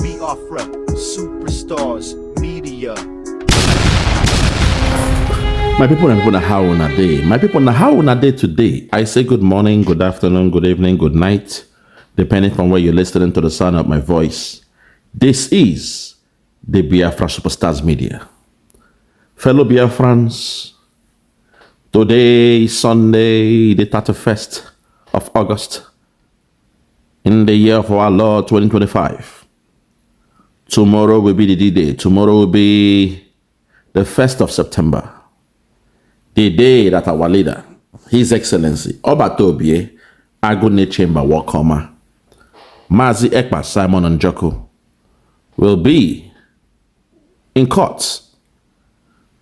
Biafra, superstars, media. My people and people, how on a day? My people, how on a day today? I say good morning, good afternoon, good evening, good night, depending from where you're listening to the sound of my voice. This is the Biafra Superstars Media. Fellow Biafrans, today, Sunday, the 31st of August, in the year of our Lord 2025. Tomorrow will be the D-Day. Tomorrow will be the 1st of September. The day that our leader, His Excellency, Obatobie, Agune Chamber Wakoma, Mazi EKPA Simon Njoku, will be in court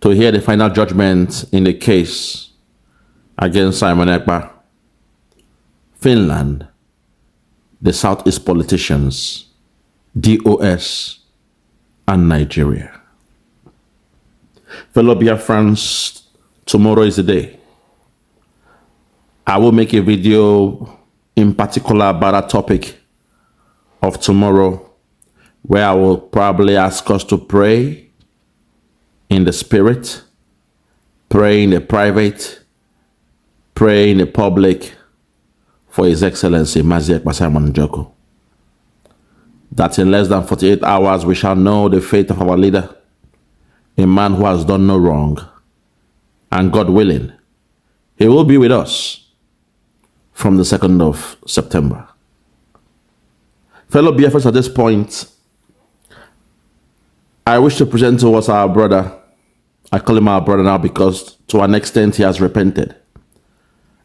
to hear the final judgment in the case against Simon EKPA, Finland, the Southeast politicians, DOS, and Nigeria. Fellow Biafrans, tomorrow is the day. I will make a video in particular about a topic of tomorrow where I will probably ask us to pray in the spirit, pray in the private, pray in the public for His Excellency Mazi EKPA Simon Njoku. That in less than 48 hours we shall know the fate of our leader, a man who has done no wrong, and God willing, he will be with us from the 2nd of September. Fellow BFS, at this point, I wish to present to us our brother. I call him our brother now because to an extent he has repented.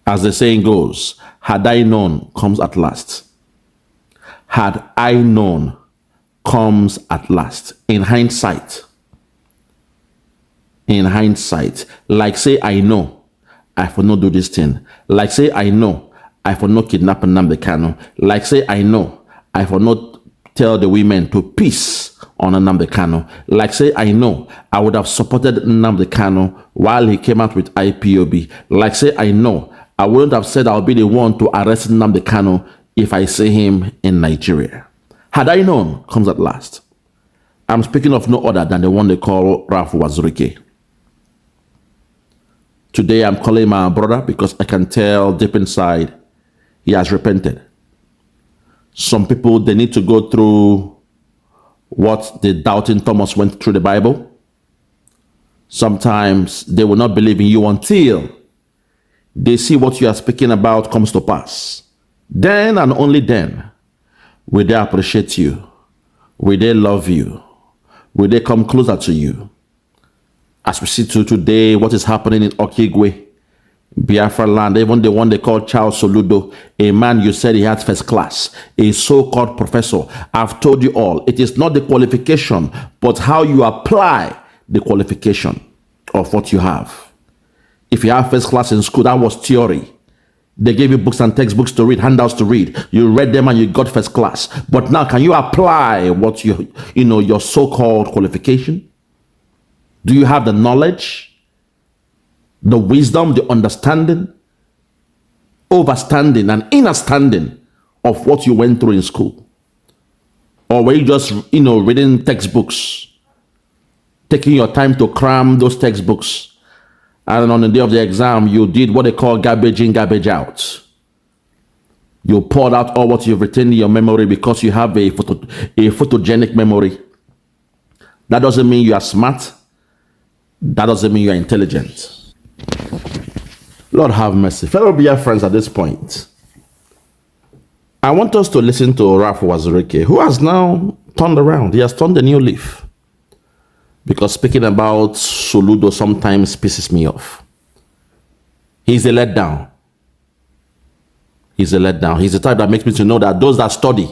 As the saying goes, had I known comes at last. Had I known comes at last. In hindsight, like say I know, I for not do this thing. Like say I know, I for not kidnap Nnamdi Kanu. Like say I know, I for not tell the women to peace on Nnamdi Kanu. Like say I know, I would have supported Nnamdi Kanu while he came out with IPOB. Like say I know, I wouldn't have said I'll be the one to arrest Nnamdi Kanu if I see him in Nigeria. Had I known comes at last. I'm speaking of no other than the one they call UWAZURIKE. Today I'm calling my brother because I can tell deep inside he has repented. Some people, they need to go through what the doubting Thomas went through the Bible. Sometimes they will not believe in you until they see what you are speaking about comes to pass. Then and only then will they appreciate you, will they love you, will they come closer to you. As we see today, what is happening in OKIGWE, Biafra land, even the one they call Charles Soludo, a man you said he had first class, a so-called professor. I've told you all, it is not the qualification, but how you apply the qualification of what you have. If you have first class in school, that was theory. They gave you books and textbooks to read, handouts to read. You read them and you got first class. But now, can you apply what your so-called qualification? Do you have the knowledge, the wisdom, the understanding, overstanding, and understanding of what you went through in school? Or were you just, reading textbooks, taking your time to cram those textbooks? And on the day of the exam, you did what they call garbage in, garbage out. You poured out all what you've written in your memory because you have a photogenic memory. That doesn't mean you are smart. That doesn't mean you are intelligent. Lord have mercy. Fellow Biafrans, at this point, I want us to listen to UWAZURIKE, who has now turned around. He has turned a new leaf. Because speaking about Soludo sometimes pisses me off. He's a letdown. He's a letdown. He's the type that makes me to know that those that study,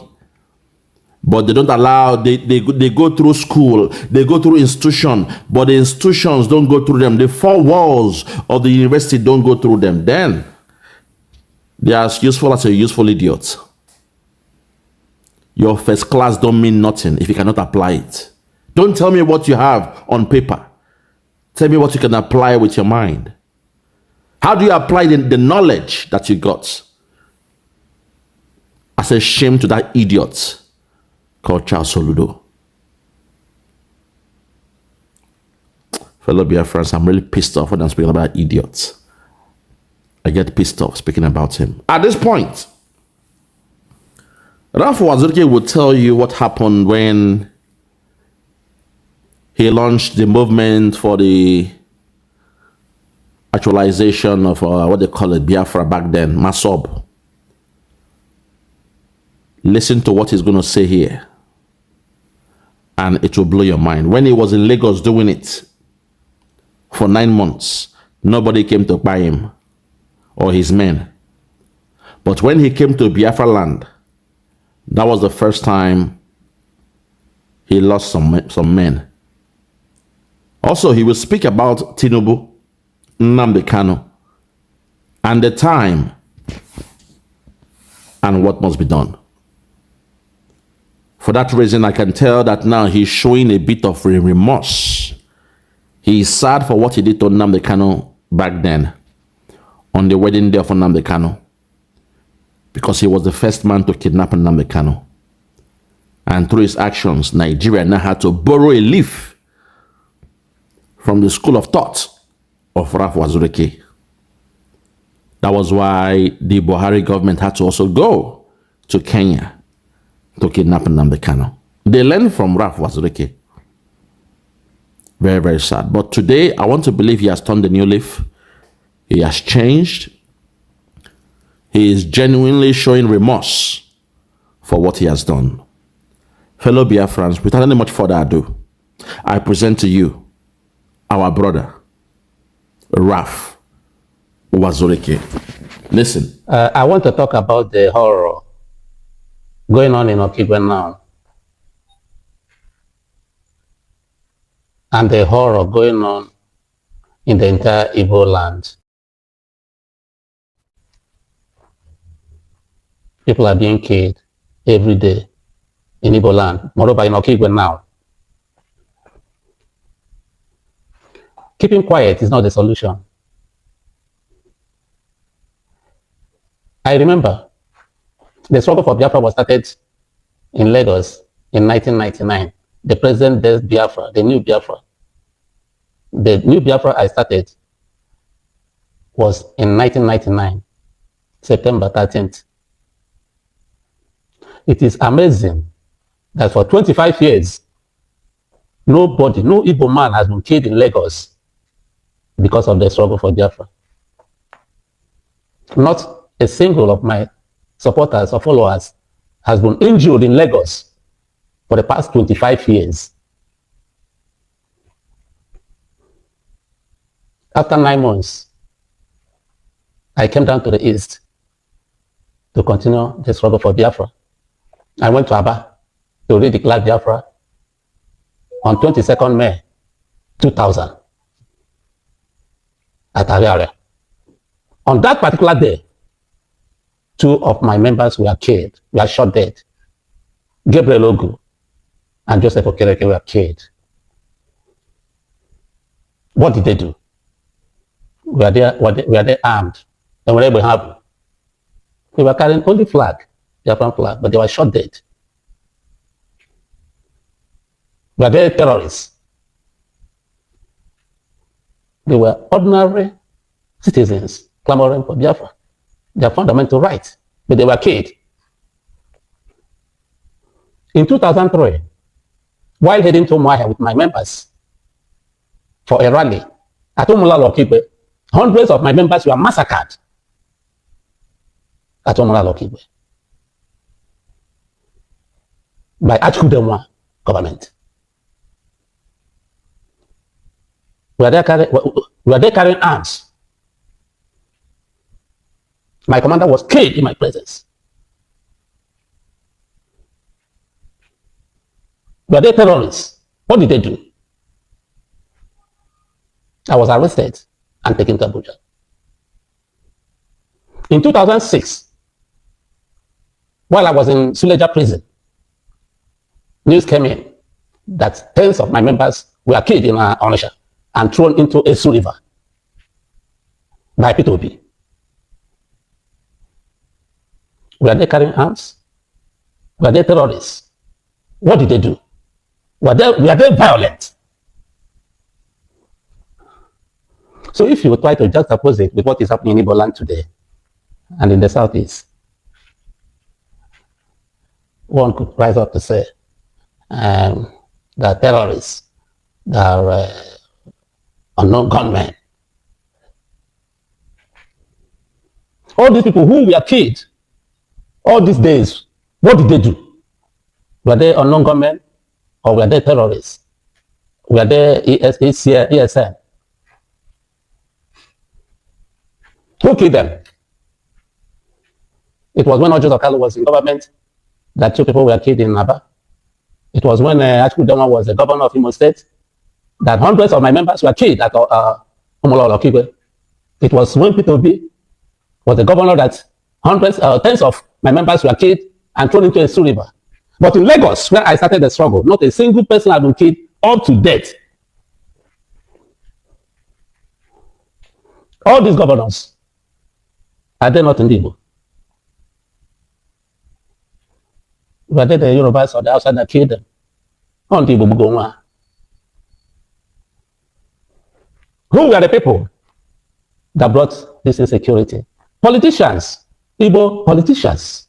but they don't allow, they go through school, they go through institution, but the institutions don't go through them. The four walls of the university don't go through them. Then they are as useful as a useful idiot. Your first class don't mean nothing if you cannot apply it. Don't tell me what you have on paper. Tell me what you can apply with your mind. How do you apply the knowledge that you got? As a shame to that idiot. called Charles Soludo. Fellow Biafrans, I'm really pissed off when I'm speaking about idiots. I get pissed off speaking about him. At this point, Ralph UWAZURIKE will tell you what happened when he launched the movement for the actualization of what they call it, Biafra back then, Masob. Listen to what he's going to say here, and it will blow your mind. When he was in Lagos doing it for 9 months, nobody came to buy him or his men. But when he came to Biafra land, that was the first time he lost some men. Also, he will speak about Tinubu, Nnamdi Kanu, and the time and what must be done. For that reason, I can tell that now he's showing a bit of remorse. He is sad for what he did to Nnamdi Kanu back then, on the wedding day of Nnamdi Kanu, because he was the first man to kidnap Nnamdi Kanu. And through his actions, Nigeria now had to borrow a leaf from the school of thought of Ralph UWAZURIKE. That was why the Buhari government had to also go to Kenya to kidnap Nnamdi Kanu. They learned from Ralph UWAZURIKE. Very, very sad. But today, I want to believe he has turned a new leaf. He has changed. He is genuinely showing remorse for what he has done. Fellow Biafrans, without any much further ado, I present to you our brother, Ralph UWAZURIKE. Listen. I want to talk about the horror going on in OKIGWE now, and the horror going on in the entire Igbo land. People are being killed every day in Igbo land, moreover in OKIGWE now. Keeping quiet is not the solution. I remember the struggle for Biafra was started in Lagos in 1999. The present day Biafra, the new Biafra. The new Biafra I started was in 1999, September 13th. It is amazing that for 25 years, nobody, no Igbo man has been killed in Lagos because of the struggle for Biafra. Not a single of my supporters or followers has been injured in Lagos for the past 25 years. After 9 months, I came down to the east to continue the struggle for Biafra. I went to Aba to redeclare Biafra on 22nd May 2000 at Ariaria. On that particular day, 2 of my members were killed, were shot dead. Gabriel Ogu and Joseph Okereke were killed. What did they do? Were they armed? They were able to have. They were carrying only flag, Biafran flag, but they were shot dead. Were they terrorists? They were ordinary citizens clamoring for Biafra, their fundamental rights, but they were killed. In 2003, while heading to Mwahia with my members for a rally at OKIGWE, hundreds of my members were massacred at OKIGWE by Akachukwu government. Were they carrying arms? My commander was killed in my presence. Were they terrorists? What did they do? I was arrested and taken to Abuja. In 2006, while I was in Suleja prison, news came in that tens of my members were killed in Onitsha and thrown into Esu River by P2B. Were they carrying arms? Were they terrorists? What did they do? Were they violent? So if you try to juxtapose it with what is happening in Igbo land today and in the southeast, one could rise up to say that terrorists, that are unknown gunmen. All these people who were killed all these days, what did they do? Were they unknown gunmen or were they terrorists? Were they ESN? Who killed them? It was when Joseph Kalu was in government that 2 people were killed in Aba. It was when Akachukwu was the governor of Imo State that hundreds of my members were killed at OKIGWE. It was when Peter Obi was the governor that tens of my members were killed and thrown into a Sioux River. But in Lagos, where I started the struggle, not a single person had been killed up to date. All these governors, are they not in Igbo? Were they the Yorubas or the outside that killed them? On Igbo. Who were the people that brought this insecurity? Politicians, Igbo politicians.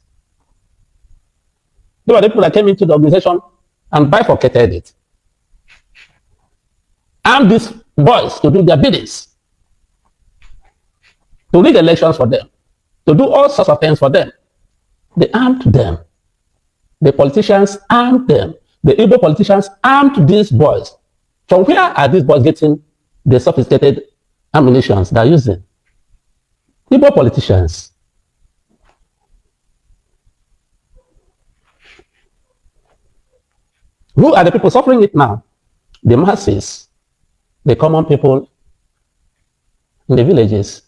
They were the people that came into the organization and bifurcated it. Armed these boys to do their biddings, to rig elections for them, to do all sorts of things for them. They armed them. The politicians armed them. The Igbo politicians armed these boys. From where are these boys getting the sophisticated ammunition they're using? Igbo politicians. Who are the people suffering it now? The masses, the common people in the villages.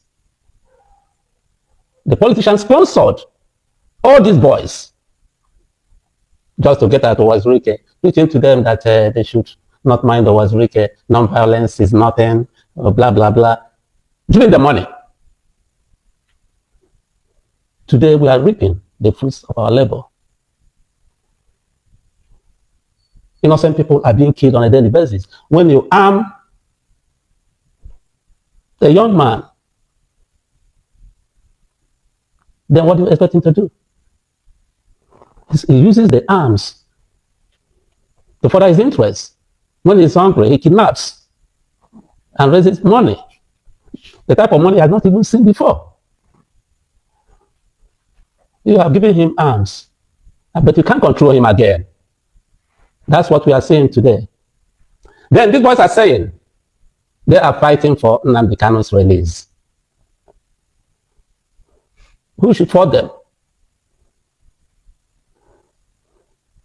The politicians sponsored all these boys just to get out of UWAZURIKE, preaching to them that they should not mind the UWAZURIKE, non-violence is nothing, blah, blah, blah, giving them money. Today we are reaping the fruits of our labor. Innocent people are being killed on a daily basis. When you arm a young man, then what do you expect him to do? He uses the arms to further his interests. When he's hungry, he kidnaps and raises money. The type of money he has not even seen before. You have given him arms, but you can't control him again. That's what we are seeing today. Then these boys are saying they are fighting for Nnamdi Kanu's release. Who should fought them?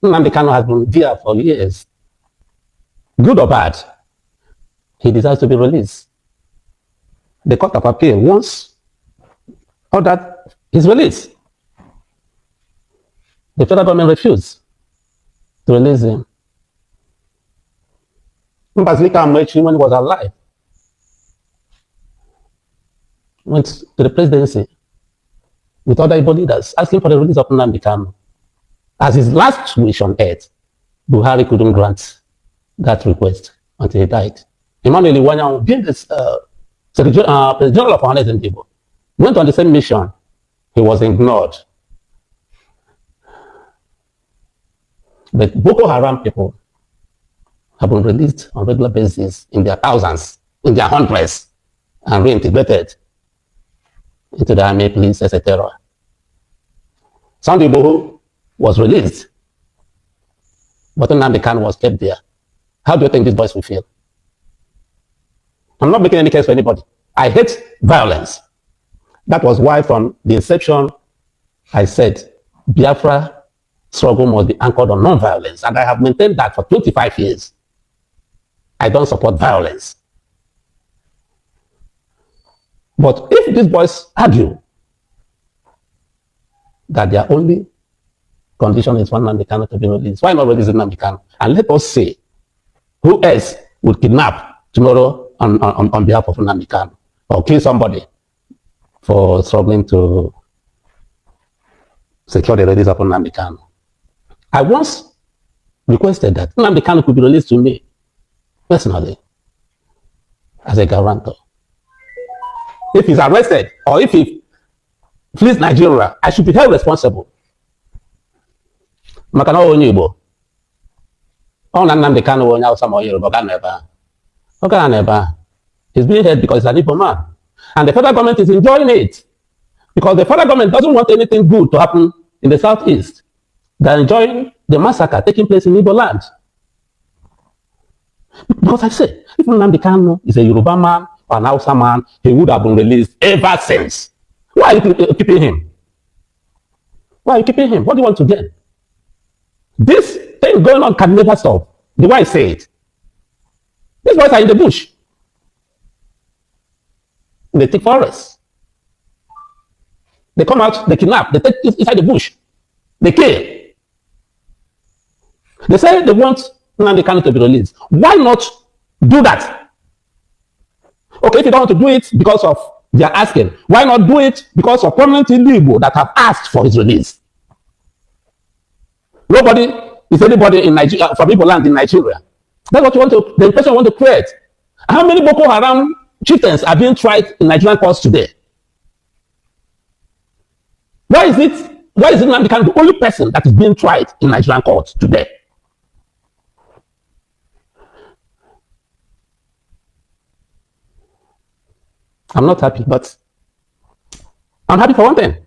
Nnamdi Kanu has been there for years. Good or bad, he deserves to be released. The Court of Appeal once ordered his release. The federal government refused to release him. Mbazilika Amechi, when he was alive, went to the presidency with other Igbo leaders asking for the release of Nnamdi Kanu. As his last wish on earth, Buhari couldn't grant that request until he died. Emmanuel Iwanya, being the Secretary General of Honest and Igbo, went on the same mission. He was ignored. But Boko Haram people have been released on a regular basis in their thousands, in their hundreds, and reintegrated into the army, police, etc. Sunday Igboho was released, but Nnamdi Kanu was kept there. How do you think these boys will feel? I'm not making any case for anybody. I hate violence. That was why from the inception, I said Biafra struggle must be anchored on non-violence, and I have maintained that for 25 years. I don't support violence. But if these boys argue that their only condition is for Nnamdi Kanu to be released, why not release Nnamdi Kanu? And let us see who else would kidnap tomorrow on behalf of Nnamdi Kanu or kill somebody for struggling to secure the release of Nnamdi Kanu. I once requested that Nnamdi Kanu could be released to me personally as a guarantor. If he's arrested or if he flees Nigeria, I should be held responsible. Makana onye Igbo. Ọ na Nnamdi Kanu onye Hausa ma Yoruba ga never. Okay, never. He's being held because he's an Igbo man. And the federal government is enjoying it. Because the federal government doesn't want anything good to happen in the southeast. They're enjoying the massacre taking place in Igbo land. Because I say, if Nnamdi Kanu is a Yoruba man or an Hausa man, he would have been released ever since. Why are you keeping him? Why are you keeping him? What do you want to get? This thing going on can never stop. The way I say it. These boys are in the bush. In the thick forest. They come out, they kidnap, they take it inside the bush. They kill. They say they want Nnamdi Kanu to be released. Why not do that? Okay, if you don't want to do it because of their asking, why not do it because of prominent Igbo that have asked for his release? Nobody is anybody in Nigeria, from Igbo land in Nigeria. That's what you want to, the impression you want to create. How many Boko Haram chieftains are being tried in Nigerian courts today? Why is it Nnamdi Kanu the only person that is being tried in Nigerian courts today? I'm not happy, but I'm happy for one thing.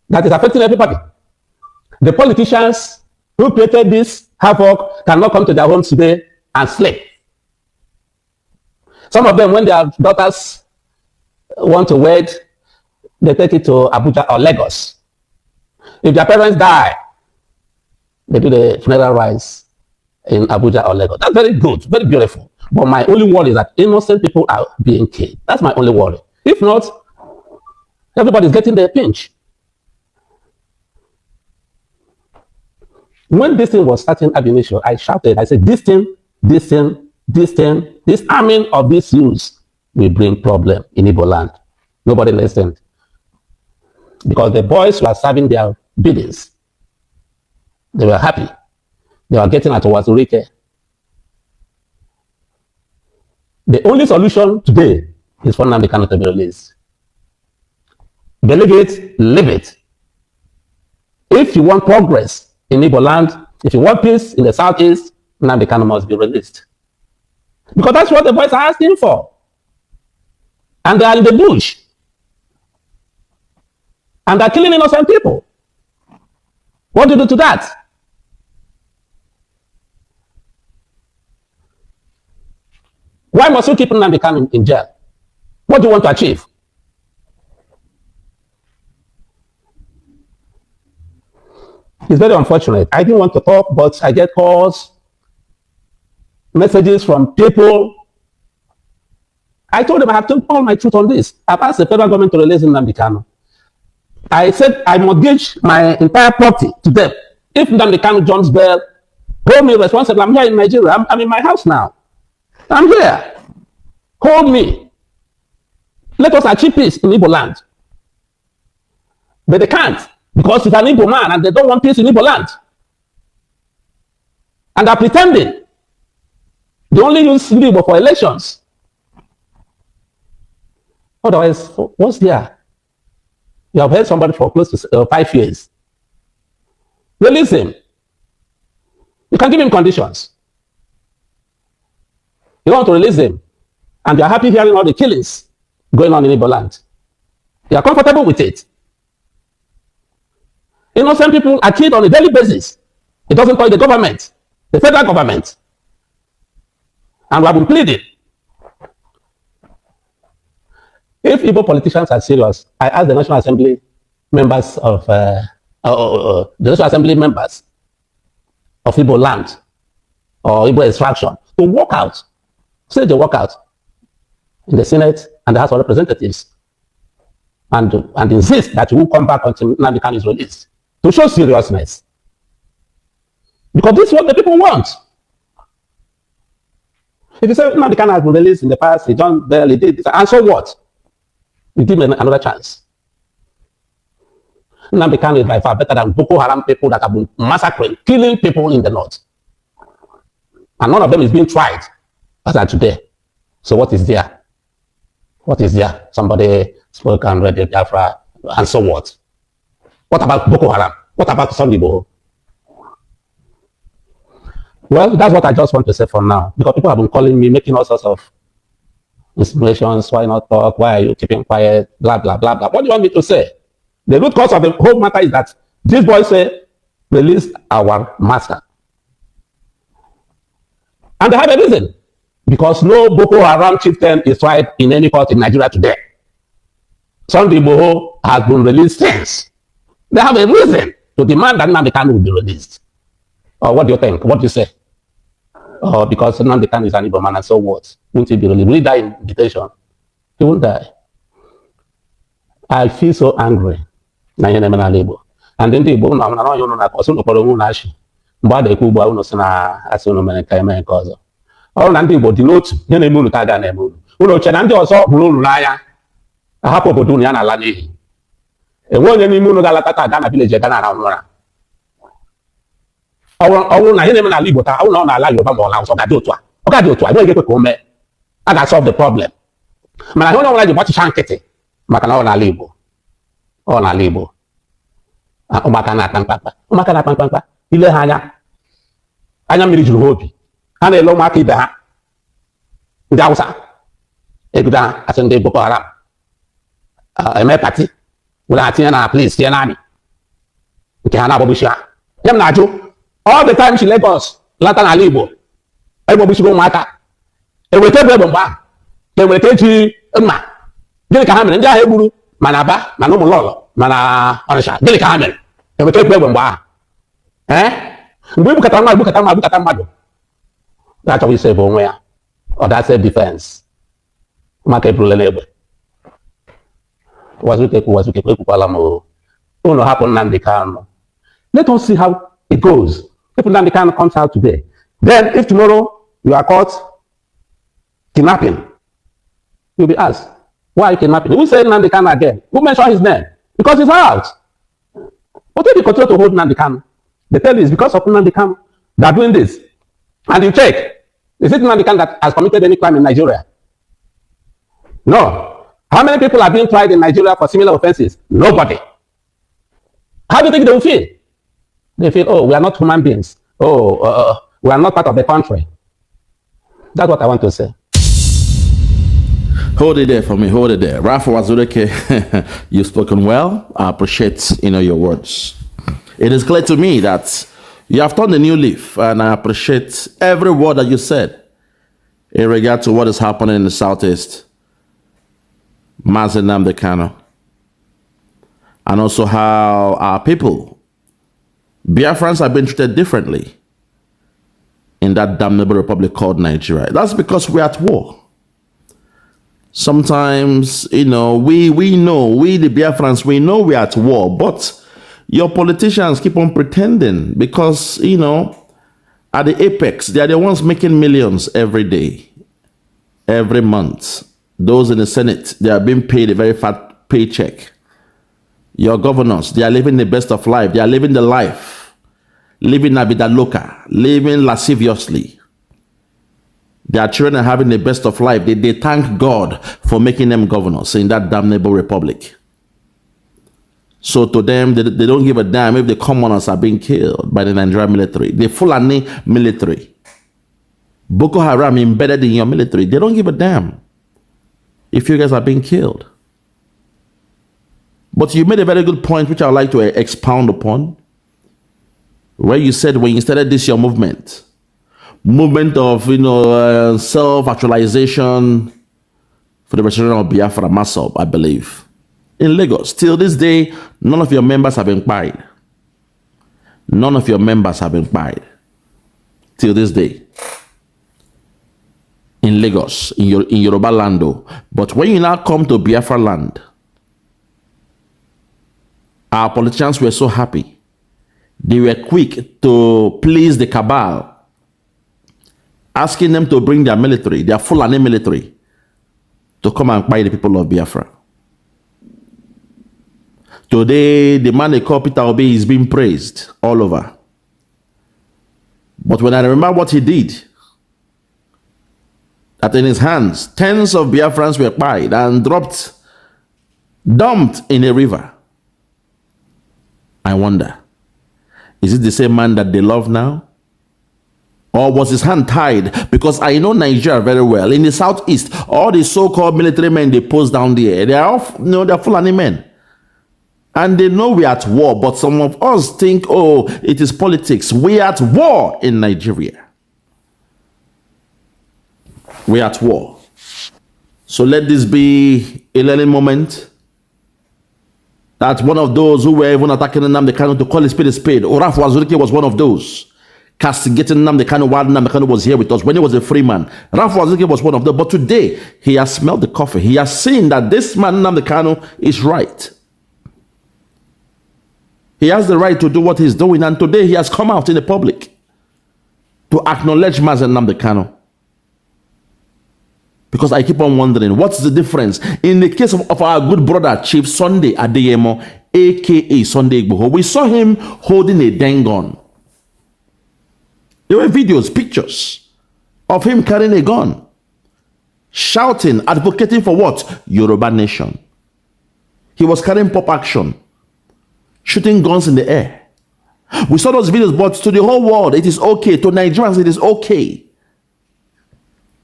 That is affecting everybody. The politicians who created this havoc cannot come to their homes today and sleep. Some of them, when their daughters want to wed, they take it to Abuja or Lagos. If their parents die, they do the funeral rites in Abuja or Lagos. That's very good, very beautiful. But my only worry is that innocent people are being killed. That's my only worry. If not, everybody's getting their pinch. When this thing was starting ab initio, I shouted, I said, this arming of these youths will bring problem in Igbo land. Nobody listened. Because the boys were serving their biddings. They were happy. They were getting at UWAZURIKE. The only solution today is for Nnamdi Kanu to be released. Believe it, live it. If you want progress in Igbo land, if you want peace in the southeast, Nnamdi Kanu must be released. Because that's what the boys are asking for. And they are in the bush. And they're killing innocent people. What do you do to that? Why must you keep Nnamdi Kanu in jail? What do you want to achieve? It's very unfortunate. I didn't want to talk, but I get calls, messages from people. I told them I have told all my truth on this. I've asked the federal government to release Nnamdi Kanu. I said I mortgage my entire property to them. If Nnamdi Kanu jumps bail, hold me responsible. I'm here in Nigeria. I'm in my house now. I'm here. Hold me. Let us achieve peace in Igbo land. But they can't, because he's an Igbo man and they don't want peace in Igbo land. And they're pretending. They only use Igbo for elections. Otherwise, what's there? You have held somebody for close to 5 years. Release him. You can give him conditions. You don't want to release him. And you are happy hearing all the killings going on in Igbo land. You are comfortable with it. Innocent people are killed on a daily basis. It doesn't call the government, the federal government. And we have been pleading. If Igbo politicians are serious, I ask the National Assembly members of the National Assembly members of Igbo land or Igbo extraction to walk out. Say they walk out in the Senate and the House of Representatives and insist that we will come back until Nnamdi Kanu is released to show seriousness. Because this is what the people want. If you say Nnamdi Kanu has been released in the past, he done well, he did this, and so what? You give him another chance. Nnamdi Kanu is by far better than Boko Haram people that have been massacring, killing people in the north. And none of them is being tried as of today. So what is there? What is there? Somebody spoke and read the Biafra, and so what? What about Boko Haram? What about IGBO? Well, that's what I just want to say for now, because people have been calling me, making all sorts of insinuations. Why not talk? Why are you keeping quiet? Blah, blah, blah, blah. What do you want me to say? The root cause of the whole matter is that these boys say, release our master. And they have a reason. Because no Boko Haram chieftain is tried in any court in Nigeria today. Sunday Igboho has been released since. They have a reason to demand that Nnamdi Kanu will be released. Or what do you think? What do you say? Oh, because Nnamdi Kanu is an Igbo man, and so what? Won't he be released? Will he die in detention? He won't die. I feel so angry. And then the Igbo na you know na koso no kporo na ashi. Mgbe a na-ekwu ugbu a unu sị na asị unu mere nke eme nke ọzọ. Ọrụ na ndị Igbo dị n'otu nye na-eme unu ka ga na-eme unu. Unu oche na ndị ọzọ hụrụ unu n'anya ahapụ obodo unu ya na ala n'ihi. Enwe onye n'ime unu ga-alata ka aga na village ga na-ara ụra. Ọrụ na ihe na-eme n'ala Igbo taa, ọ na ala Yoruba ma ọla ọzọ ga-adị otu a. Ọ ga-adị otu a, enweghị ekwe ka o mee. A ga-solve the problem. Mana ihe onye ọbụla ji gbachicha nkịtị maka na ọ n'ala Igbo. Ọ n'ala Igbo. Ụmụaka na-akpa mkpakpa. Ụmụaka na-akpa mkpakpa. Ile ha anya mmiri juru ha obi. Ha na-ele ụmụaka ibe ha. Ndị Hausa. Egudo ha asị ndị Boko Haram. Eme pati. Were ha tinye na police, tinye na amị. Nke ha na-agbagbusi ha. Ya m na-ajụ. All the time si Lagos lata n'ala Igbo. Egbogbusigo ụmụaka. Eweta ebe mgbe ahụ. Ka eweta eji mma. Gịnị ka ha mere? Ndị ahụ egburu ma na Aba, ma na Ụmụlọlọ, ma na Ọnịsha. Gịnị ka ha mere? Eweta egbe mgbe ahụ. Mgbe igbukata mmadụ ga-achọwa ise bụ onwe ya. Ọ da self defense. Ụmụaka eburule n'egbe. Wazuke ekwukwala m o. Unu hapụ Nnamdi Kanu. Let us see how it goes. If Nnamdi Kanu comes out today, then if tomorrow you are caught kidnapping, you'll be asked, why are you kidnapping? Who said Nnamdi Kanu again? Who mentioned his name? Because he's out. But if you continue to hold Nnamdi Kanu, they tell you it's because of Nnamdi Kanu they are doing this. And you check, is it Nnamdi Kanu that has committed any crime in Nigeria? No. How many people are being tried in Nigeria for similar offenses? Nobody. How do you think they will feel? They feel, oh, we are not human beings. Oh, we are not part of the country. That's what I want to say. Hold it there for me. Hold it there. Rafa UWAZURIKE, you've spoken well. I appreciate your words. It is clear to me that you have turned a new leaf, and I appreciate every word that you said in regard to what is happening in the Southeast. Mazi Nnamdi Kanu, and also how our people, Biafrans, have been treated differently in that damnable republic called Nigeria. That's because we're at war. Sometimes, we know, we the Biafrans, we know we're at war, but your politicians keep on pretending because, at the apex, they are the ones making millions every day, every month. Those in the Senate, they are being paid a very fat paycheck. Your governors, they are living the best of life. They are living the life, living la vida loca, living lasciviously. Their children are having the best of life. They thank God for making them governors in that damnable republic. So to them, they don't give a damn if the commoners are being killed by the Nigerian military. The Fulani military. Boko Haram embedded in your military. They don't give a damn if you guys are being killed. But you made a very good point, which I would like to expound upon, where you said when you started this, your movement of, self-actualization for the restoration of Biafra, Masop, I believe, in Lagos. Till this day, none of your members have been quiet. None of your members have been quiet. Till this day. In Lagos, in Yoruba land. But when you now come to Biafra land, our politicians were so happy. They were quick to please the cabal, asking them to bring their military, their Fulani military, to come and fight the people of Biafra. Today, the man they call Peter Obi is being praised all over. But when I remember what he did, that in his hands, tens of Biafrans were pied and dumped in a river, I wonder, is it the same man that they love now? Or was his hand tied? Because I know Nigeria very well. In the southeast, all the so-called military men they post down there, they are all, they're Fulani men. And they know we're at war, but some of us think, oh, it is politics. We're at war in Nigeria. We're at war. So let this be a learning moment. That one of those who were even attacking Nnamdi Kanu to call a spade. Oraf Wazurike was one of those. Castigating Nnamdi Kanu while Nnamdi Kanu was here with us when he was a free man. Oraf Wazurike was one of them. But today, he has smelled the coffee. He has seen that this man, Nnamdi Kanu, is right. He has the right to do what he's doing. And today, he has come out in the public to acknowledge Mazen Nnamdi Kanu. Because I keep on wondering, what's the difference? In the case of our good brother, Chief Sunday Adeyemo, a.k.a. Sunday IGBO, we saw him holding a dang gun. There were videos, pictures of him carrying a gun, shouting, advocating for what? Yoruba nation. He was carrying pop action, shooting guns in the air. We saw those videos, but to the whole world, it is okay. To Nigerians, it is okay.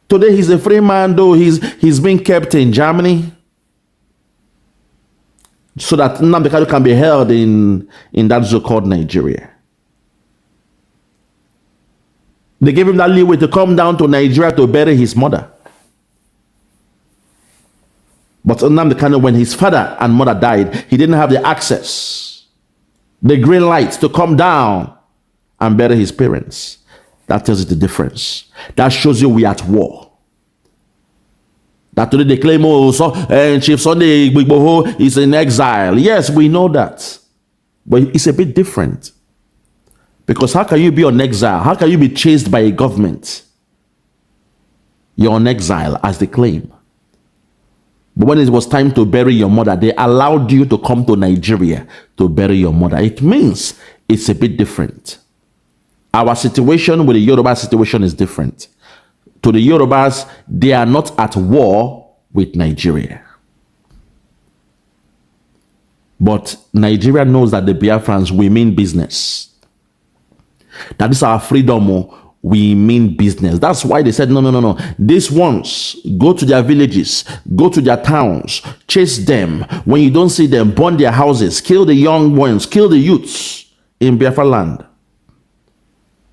Today, he's a free man, though he's being kept in Germany so that Nnamdi Kanu can be held in that so-called Nigeria. They gave him that leeway to come down to Nigeria to bury his mother. But Nnamdi Kanu, when his father and mother died, he didn't have the access, the green light to come down and bury his parents. That tells you the difference. That shows you we are at war. That today they claim, oh, Chief Sunday IGBO is in exile. Yes, we know that. But it's a bit different. Because how can you be on exile? How can you be chased by a government? You're on exile, as they claim. But when it was time to bury your mother, they allowed you to come to Nigeria to bury your mother. It means it's a bit different. Our situation with the Yoruba situation is different. To the Yorubas, they are not at war with Nigeria. But Nigeria knows that the Biafrans, we mean business. That is our freedom, we mean business. That's why they said, no. These ones, go to their villages, go to their towns, chase them. When you don't see them, burn their houses, kill the young ones, kill the youths in Biafra land.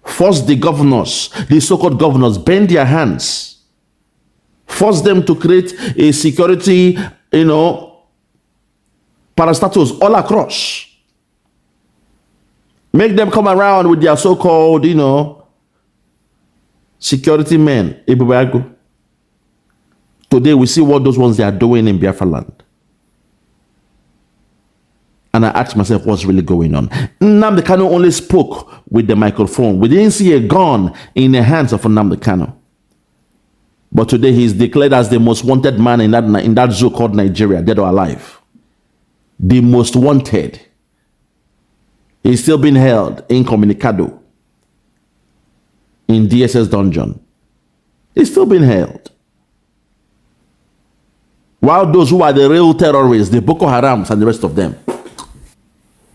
Force the governors, the so-called governors, bend their hands. Force them to create a security, parastatus all across. Make them come around with their so-called, security men. Today we see what those ones they are doing in Biafra land. And I asked myself, what's really going on? Nnamdi Kanu only spoke with the microphone. We didn't see a gun in the hands of Nnamdi Kanu. But today he's declared as the most wanted man in that zoo called Nigeria, dead or alive. The most wanted. He's still being held incommunicado in DSS dungeon. He's still being held. While those who are the real terrorists, the Boko Harams and the rest of them,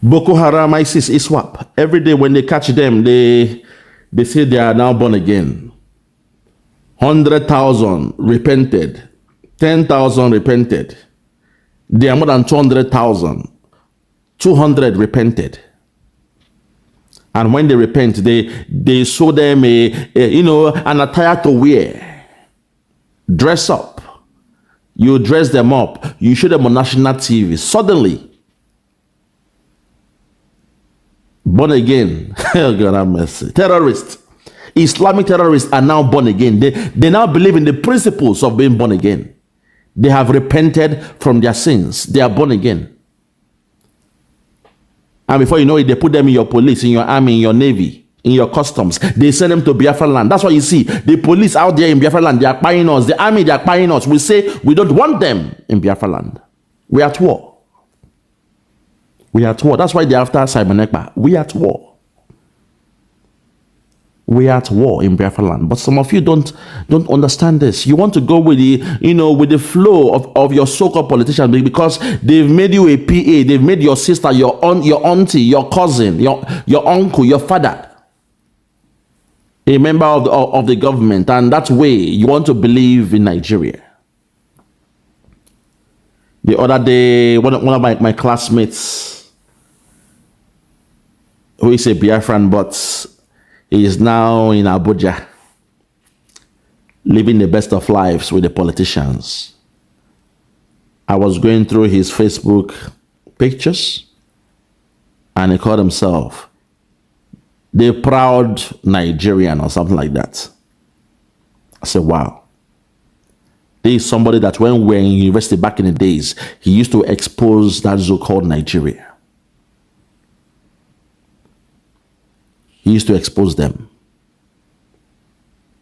Boko Haram, ISIS, ISWAP, every day when they catch them, they say they are now born again. 100,000 repented, 10,000 repented. They are more than 200,000. 200 repented. And when they repent, they show them an attire to wear. Dress up. You dress them up. You show them on national TV. Suddenly, born again. God have mercy. Terrorists. Islamic terrorists are now born again. They now believe in the principles of being born again. They have repented from their sins. They are born again. And before you know it, they put them in your police, in your army, in your navy, in your customs. They send them to Biafra land. That's why you see the police out there in Biafra land, they are buying us. The army, they are buying us. We say we don't want them in Biafra land. We are at war. We are at war. That's why they're after Simon Ekpa. We are at war. We are at war in Biafra land. But some of you don't understand this. You want to go with the, with the flow of your so-called politicians because they've made you a PA, they've made your sister, your aunt, your auntie, your cousin, your uncle, your father, a member of the government, and that way you want to believe in Nigeria. The other day, one of my classmates, who is a Biafran, but he is now in Abuja, living the best of lives with the politicians. I was going through his Facebook pictures, and he called himself the proud Nigerian or something like that. I said, wow. This is somebody that when we were in university back in the days, he used to expose that so-called Nigeria. He used to expose them.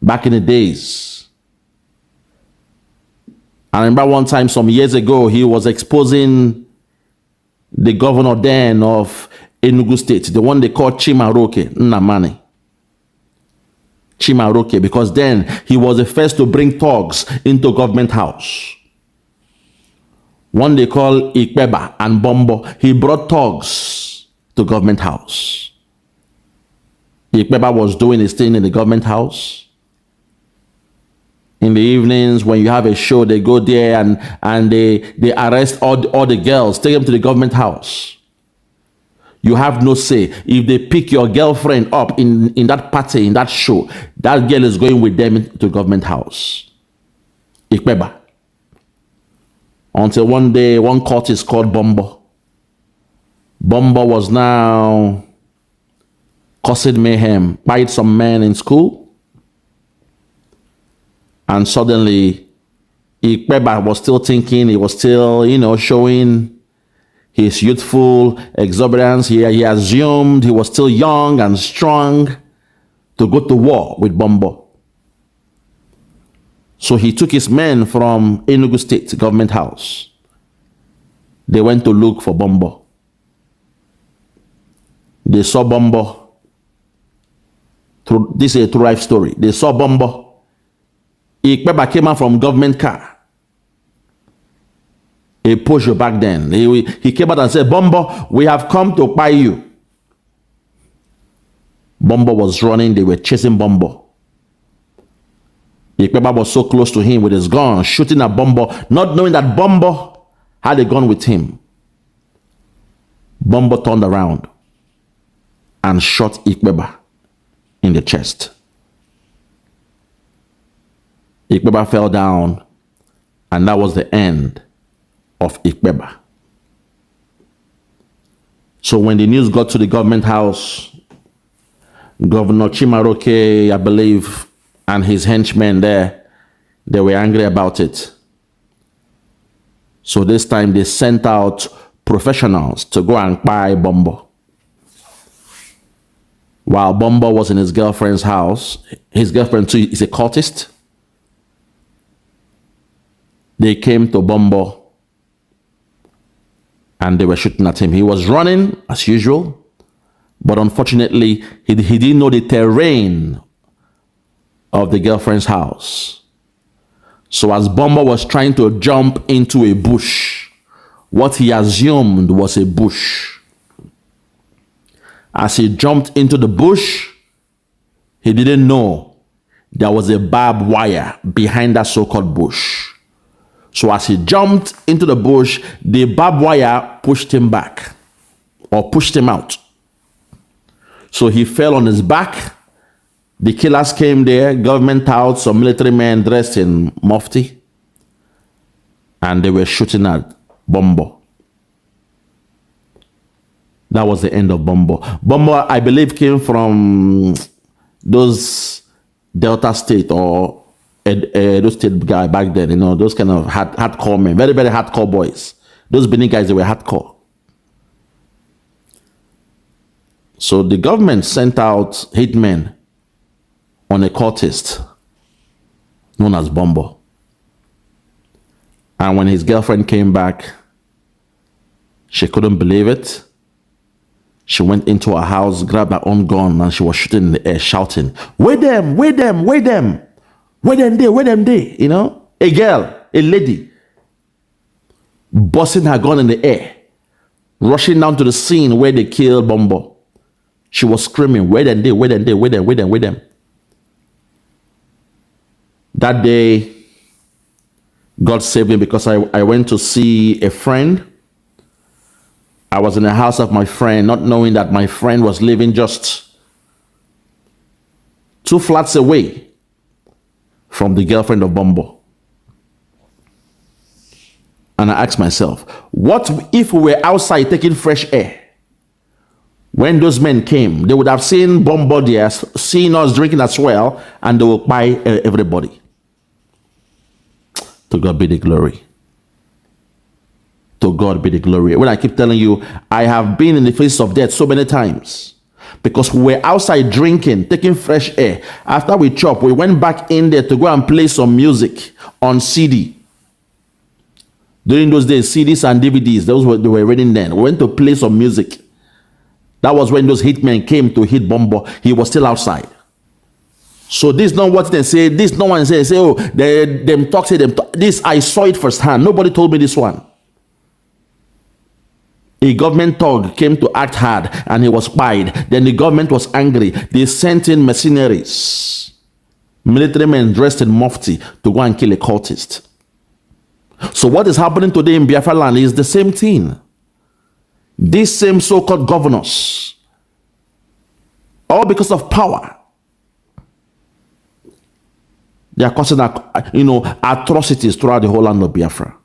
Back in the days. I remember one time some years ago, he was exposing the governor then of Enugu State, the one they called Chimaroke Nnamani. Chimaroke, because then he was the first to bring thugs into government house. One they call EKPA and Bombo. He brought thugs to government house. EKPA was doing his thing in the government house. In the evenings, when you have a show, they go there and they arrest all the girls, take them to the government house. You have no say. If they pick your girlfriend up in that party, in that show, that girl is going with them to government house. EKPA. Until one day, one court is called Bombo. Bombo was now causing mayhem, bite some men in school. And suddenly, EKPA was still thinking, he was still, showing his youthful exuberance. He assumed he was still young and strong to go to war with Bombo. So he took his men from Enugu State government house. They went to look for Bombo. They saw Bombo. This is a true life story. They saw Bombo. EKPA came out from government car. A Peugeot back then. He came out and said, Bombo, we have come to buy you. Bombo was running. They were chasing Bombo. EKPA was so close to him with his gun, shooting at Bombo, not knowing that Bombo had a gun with him. Bombo turned around and shot EKPA in the chest. EKPA fell down, and that was the end of EKPA. So when the news got to the government house, Governor Chimaroke, I believe, and his henchmen there, they were angry about it. So this time they sent out professionals to go and buy Bombo. While Bombo was in his girlfriend's house, his girlfriend too is a cultist. They came to Bombo and they were shooting at him. He was running as usual, but unfortunately, he didn't know the terrain of the girlfriend's house. So as Bombo was trying to jump into a bush, what he assumed was a bush. As he jumped into the bush, he didn't know there was a barbed wire behind that so-called bush. So as he jumped into the bush, the barbed wire pushed him back or pushed him out. So he fell on his back. The killers came there, government out, some military men dressed in mufti, and they were shooting at Bombo. That was the end of Bombo. Bombo, I believe, came from those Delta State or those state guy back then, those kind of hardcore men, very, very hardcore boys. Those Benin guys, they were hardcore. So the government sent out hitmen on a cultist known as Bombo. And when his girlfriend came back, she couldn't believe it. She went into her house, grabbed her own gun, and she was shooting in the air, shouting, "Where them, where them, where them, where them they, where them they," you know? A girl, a lady, busting her gun in the air, rushing down to the scene where they killed Bombo. She was screaming, "Where them they, where them they, where them, where them, where them." That day, God saved me because I went to see a friend. I was in the house of my friend, not knowing that my friend was living just 2 flats away from the girlfriend of Bombo. And I asked myself, what if we were outside taking fresh air? When those men came, they would have seen Bombo there, seen us drinking as well, and they would buy everybody. To God be the glory. To God be the glory. When I keep telling you, I have been in the face of death so many times because we were outside drinking, taking fresh air. After we chopped, we went back in there to go and play some music on CD. During those days, CDs and DVDs, they were reading then. We went to play some music. That was when those hitmen came to hit Bombo. He was still outside. So this is not what they say. This no one say, oh, them talk, say them talk. This, I saw it firsthand. Nobody told me this one. A government thug came to act hard and he was spied. Then the government was angry. They sent in mercenaries, military men dressed in mufti to go and kill a cultist. So what is happening today in Biafra land is the same thing. These same so-called governors, all because of power, they are causing, atrocities throughout the whole land of Biafra.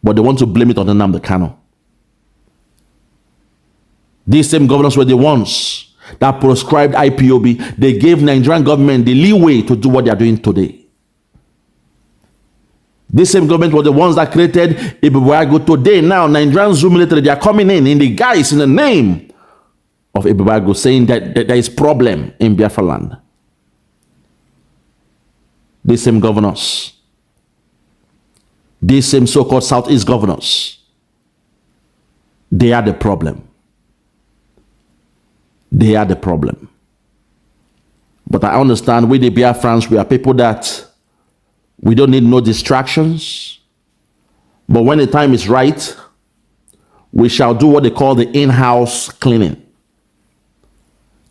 But they want to blame it on the name of the KANU. These same governors were the ones that proscribed IPOB. They gave Nigerian government the leeway to do what they are doing today. This same government were the ones that created Ibuwago. Today, now, Nigerian Zoo military, they are coming in the guise, in the name of Ibuwago, saying that there is problem in Biafra land. These same governors, these same so-called Southeast governors, they are the problem. They are the problem. But I understand we the Biafrans, we are people that we don't need no distractions. But when the time is right, we shall do what they call the in-house cleaning.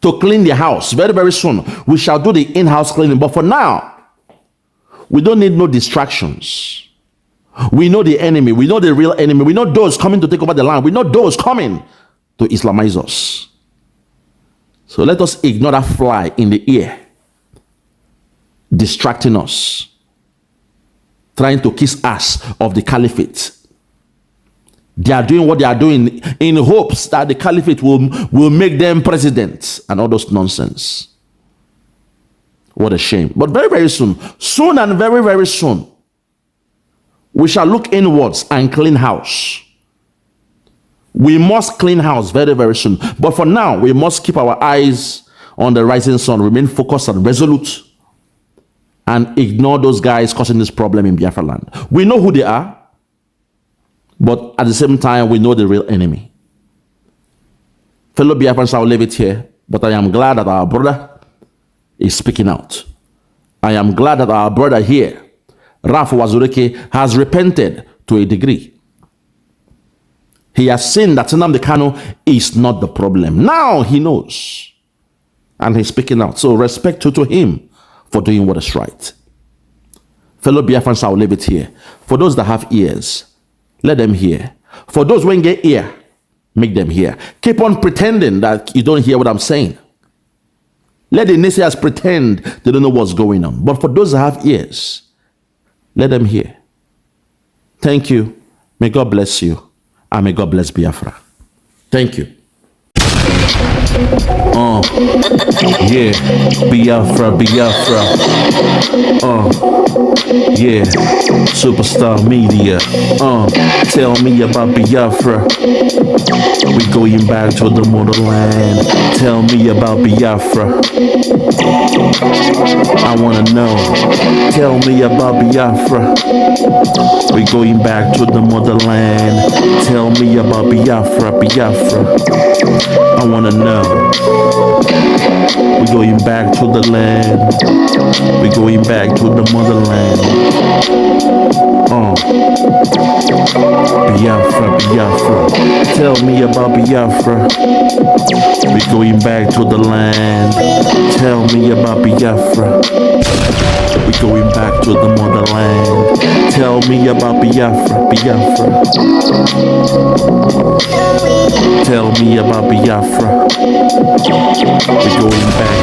To clean the house, very, very soon, we shall do the in-house cleaning. But for now, we don't need no distractions. We know the enemy. We know the real enemy. We know those coming to take over the land. We know those coming to Islamize us. So let us ignore that fly in the ear, distracting us, trying to kiss ass of the caliphate. They are doing what they are doing in hopes that the caliphate will make them president and all those nonsense. What a shame. But very, very soon and very, very soon, we shall look inwards and clean house. We must clean house very, very soon. But for now, we must keep our eyes on the rising sun, remain focused and resolute, and ignore those guys causing this problem in Biafra land. We know who they are, but at the same time, we know the real enemy. Fellow Biafrans, I'll leave it here, but I am glad that our brother is speaking out. I am glad that our brother here, Raf UWAZURIKE, has repented to a degree. He has seen that Nnamdi Kanu is not the problem. Now he knows. And he's speaking out. So respect to him for doing what is right. Fellow Biafrans, I'll leave it here. For those that have ears, let them hear. For those who ain't get ear, make them hear. Keep on pretending that you don't hear what I'm saying. Let the naysayers pretend they don't know what's going on. But for those that have ears, let them hear. Thank you. May God bless you. And may God bless Biafra. Thank you. Yeah, Biafra, Biafra. Yeah, Superstar Media. Tell me about Biafra. We going back to the motherland. Tell me about Biafra. I wanna know. Tell me about Biafra. We going back to the motherland. Tell me about Biafra, Biafra. I wanna know. We going back to the land. We going back to the motherland. Biafra, Biafra. Tell me about Biafra. We going back to the land. Tell me about Biafra. We going back to the motherland. Tell me about Biafra, Biafra. Tell me about Biafra. We going back